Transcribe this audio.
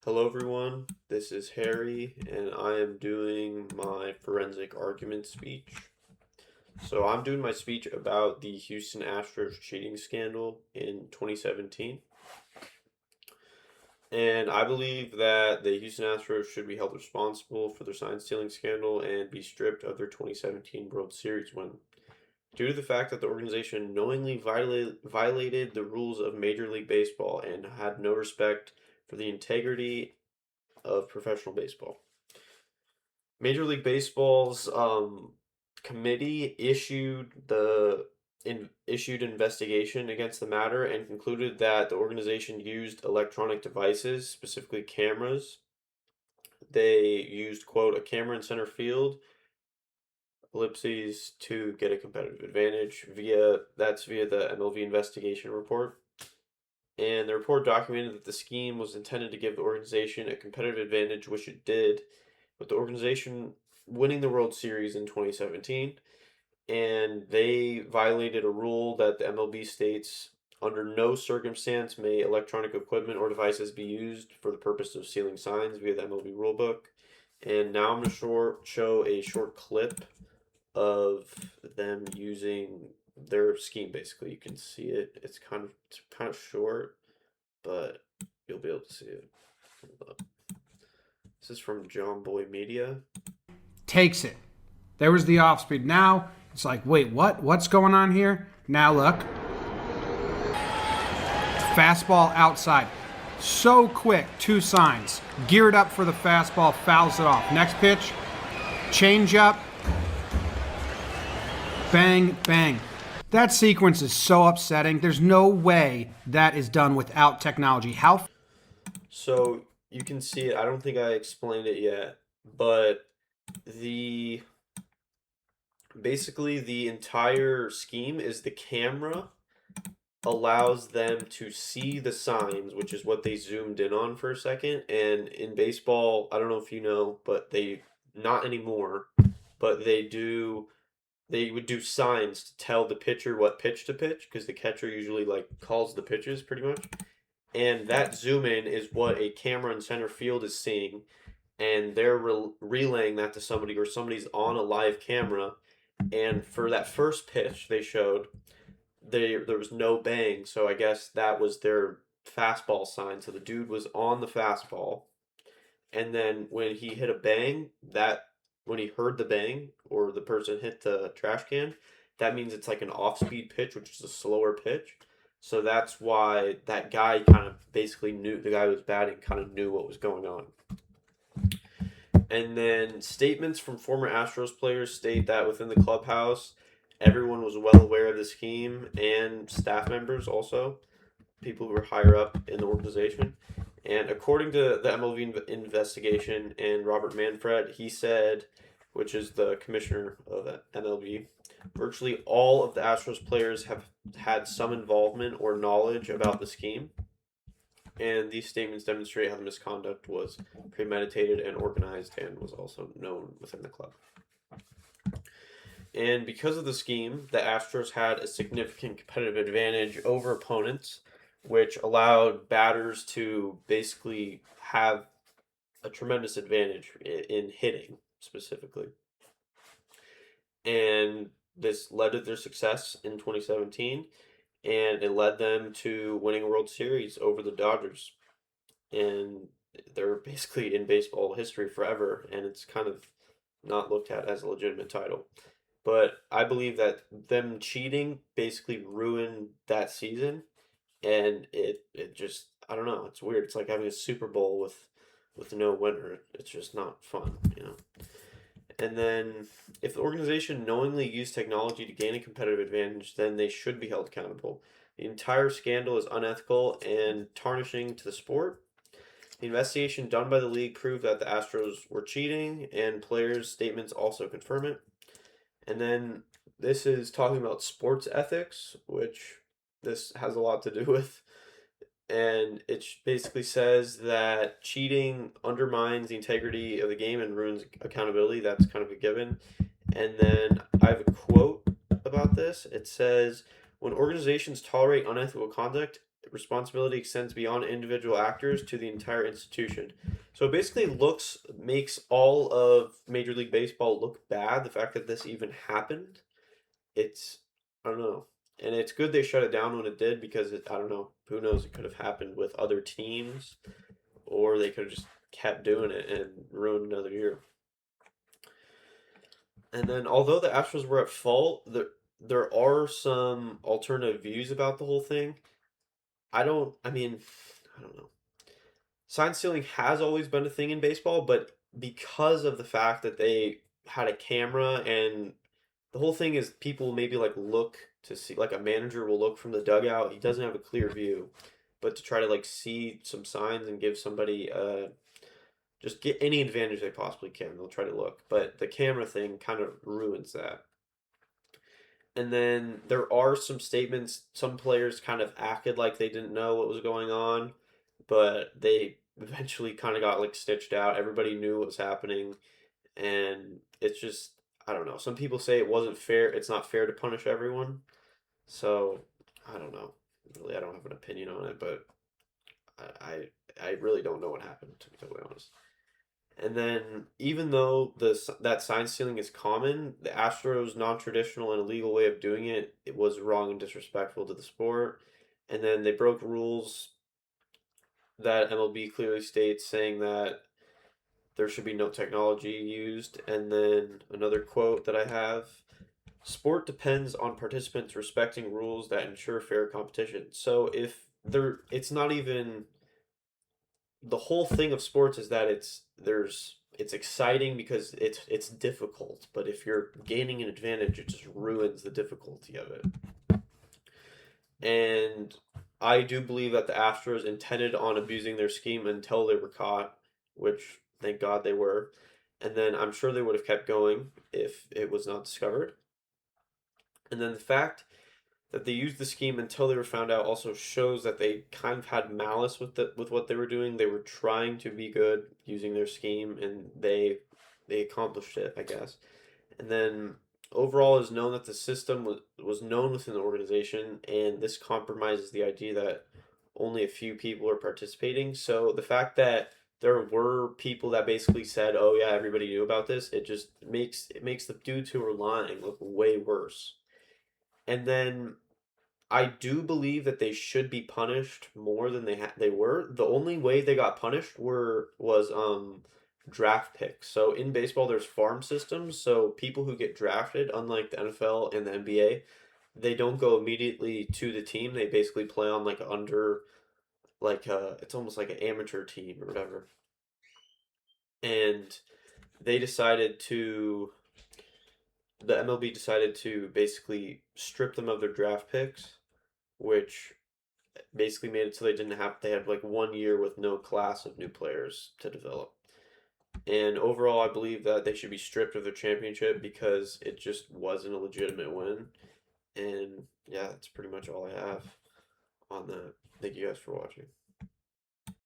Hello, everyone. This is Harry, and I am doing my forensic argument speech. So, I'm doing my speech about the Houston Astros cheating scandal in 2017. And I believe that the Houston Astros should be held responsible for their sign stealing scandal and be stripped of their 2017 World Series win. Due to the fact that the organization knowingly violated the rules of Major League Baseball and had no respect for the integrity of professional baseball. Major League Baseball's committee issued investigation against the matter and concluded that the organization used electronic devices, specifically cameras. They used, quote, a camera in center field, ellipses, to get a competitive advantage via the MLB investigation report. And the report documented that the scheme was intended to give the organization a competitive advantage, which it did, with the organization winning the World Series in 2017. And they violated a rule that the MLB states under no circumstance may electronic equipment or devices be used for the purpose of sealing signs via the MLB rulebook. And now I'm going to show a short clip of them using their scheme. Basically, you can see it. It's kind of short, but you'll be able to see it. This is from John Boy Media. Takes it. There was the off speed. Now it's like, wait, what? What's going on here? Now look. Fastball outside. So quick. Two signs. Geared up for the fastball. Fouls it off. Next pitch. Change up. Bang, bang. That sequence is so upsetting. There's no way that is done without technology. How? So you can see it. I don't think I explained it yet, but the basically the entire scheme is the camera allows them to see the signs, which is what they zoomed in on for a second. And in baseball, I don't know if you know, but they not anymore, but they would do signs to tell the pitcher what pitch to pitch because the catcher usually like calls the pitches pretty much. And that zoom in is what a camera in center field is seeing, and they're relaying that to somebody, or somebody's on a live camera. And for that first pitch they showed, there was no bang, so I guess that was their fastball sign. So the dude was on the fastball, and then when he hit a bang, that when he heard the bang or the person hit the trash can, that means it's like an off-speed pitch, which is a slower pitch. So that's why that guy kind of basically knew, the guy who was batting kind of knew what was going on. And then statements from former Astros players state that within the clubhouse, everyone was well aware of the scheme, and staff members also, people who were higher up in the organization. And according to the MLB investigation and Robert Manfred, he said, which is the commissioner of MLB, virtually all of the Astros players have had some involvement or knowledge about the scheme. And these statements demonstrate how the misconduct was premeditated and organized and was also known within the club. And because of the scheme, the Astros had a significant competitive advantage over opponents, which allowed batters to basically have a tremendous advantage in hitting specifically. And this led to their success in 2017, and it led them to winning a World Series over the Dodgers. And they're basically in baseball history forever, and it's kind of not looked at as a legitimate title. But I believe that them cheating basically ruined that season, and it just, I don't know, it's weird. It's like having a Super Bowl with no winner. It's just not fun, you know. And then if the organization knowingly used technology to gain a competitive advantage, then they should be held accountable. The entire scandal is unethical and tarnishing to the sport. The investigation done by the league proved that the Astros were cheating, and players' statements also confirm it. And then this is talking about sports ethics, which this has a lot to do with. And it basically says that cheating undermines the integrity of the game and ruins accountability. That's kind of a given. And then I have a quote about this. It says, when organizations tolerate unethical conduct, responsibility extends beyond individual actors to the entire institution. So it basically makes all of Major League Baseball look bad. The fact that this even happened, it's I don't know. And it's good they shut it down when it did because I don't know, who knows, it could have happened with other teams or they could have just kept doing it and ruined another year. And then, although the Astros were at fault, there are some alternative views about the whole thing. I mean, I don't know. Sign stealing has always been a thing in baseball, but because of the fact that they had a camera and the whole thing is people maybe like look to see, like a manager will look from the dugout, he doesn't have a clear view, but to try to like see some signs and give somebody just get any advantage they possibly can. They'll try to look, but the camera thing kind of ruins that. And then there are some statements. Some players kind of acted like they didn't know what was going on, but they eventually kind of got like stitched out. Everybody knew what was happening, and it's just I don't know. Some people say it wasn't fair. It's not fair to punish everyone. So I don't know. Really, I don't have an opinion on it, but I really don't know what happened, to be totally honest. And then, even though that sign stealing is common, the Astros' non-traditional and illegal way of doing it was wrong and disrespectful to the sport. And then they broke rules that MLB clearly states, saying that there should be no technology used. And then another quote that I have: "Sport depends on participants respecting rules that ensure fair competition." So if it's not even the whole thing of sports is that it's exciting because it's difficult, but if you're gaining an advantage, it just ruins the difficulty of it. And I do believe that the Astros intended on abusing their scheme until they were caught, which thank God they were. And then I'm sure they would have kept going if it was not discovered. And then the fact that they used the scheme until they were found out also shows that they kind of had malice with what they were doing. They were trying to be good using their scheme, and they accomplished it, I guess. And then overall, is known that the system was known within the organization, and this compromises the idea that only a few people are participating. So the fact that there were people that basically said, "Oh yeah, everybody knew about this," it makes the dudes who were lying look way worse. And then I do believe that they should be punished more than they were. The only way they got punished was draft picks. So in baseball there's farm systems, so people who get drafted, unlike the NFL and the NBA, they don't go immediately to the team. They basically play on like under like it's almost like an amateur team or whatever. And they decided to the MLB decided to basically strip them of their draft picks, which basically made it so they had like 1 year with no class of new players to develop. And overall, I believe that they should be stripped of their championship because it just wasn't a legitimate win. And yeah, that's pretty much all I have on that. Thank you guys for watching.